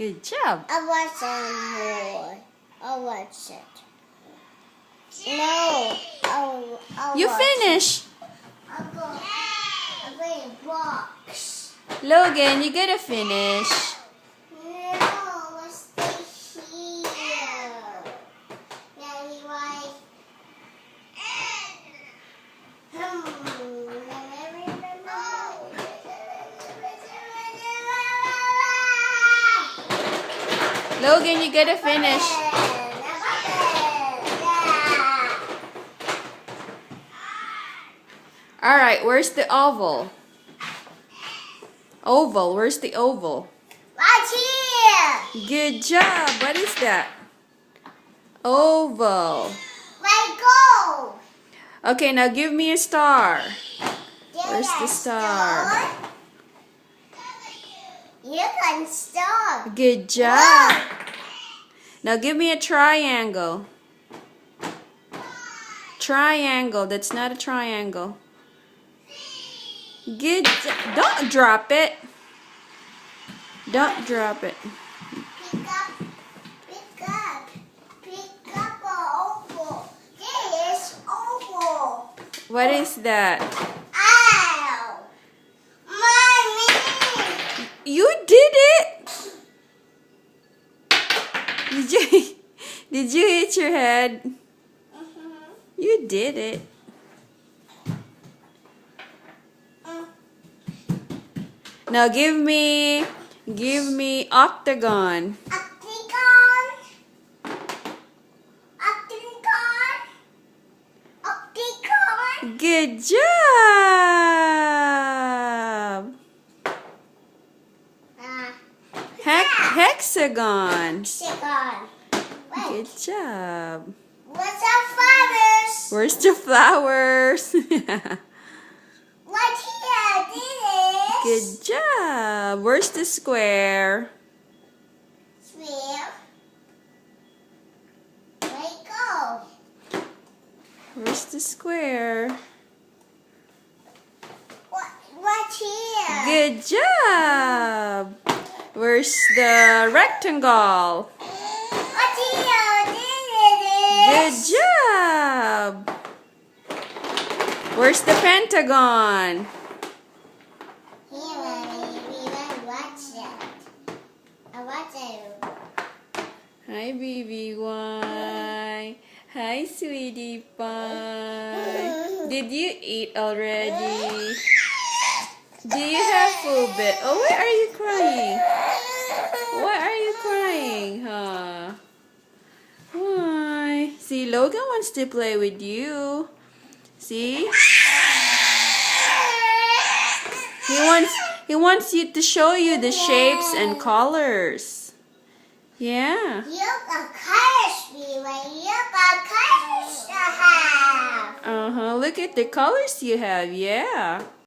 Good job. I want some more. I want it. No. You finish. I'm going to box. Logan, you gotta finish. No, let's stay here. Daddy, why? Logan, you gotta finish. Alright, where's the oval? Oval, where's the oval? Right here. Good job. What is that? Oval. Let go. Okay, now give me a star. There's Where's the a star? You can stop. Good job. Now give me a triangle. Triangle. That's not a triangle. Good job. Don't drop it. Don't drop it. Pick up an oval. This is oval. What is that? Ow. Mommy. You did it. Did you hit your head? You did it. Now give me octagon. Octagon. Good job. Hexagon. Hexagon. Good job. What's our flowers? Where's the flowers? Right here. This. Good job. Where's the square? Sphere. Let go. Where's the square? What's here? Good job. Where's the rectangle? What's here? Good This. job. Where's the pentagon? Here, Mommy. We want to watch it. I watch it. Hi, BBY. Hi, sweetie pie. Did you eat already? Do you have food bit? Oh, why are you crying? Why are you crying, huh? Why? See, Logan wants to play with you. See? He wants you to show you the shapes and colors. Yeah. You got colors, baby. You got colors to have. Uh-huh. Look at the colors you have. Yeah.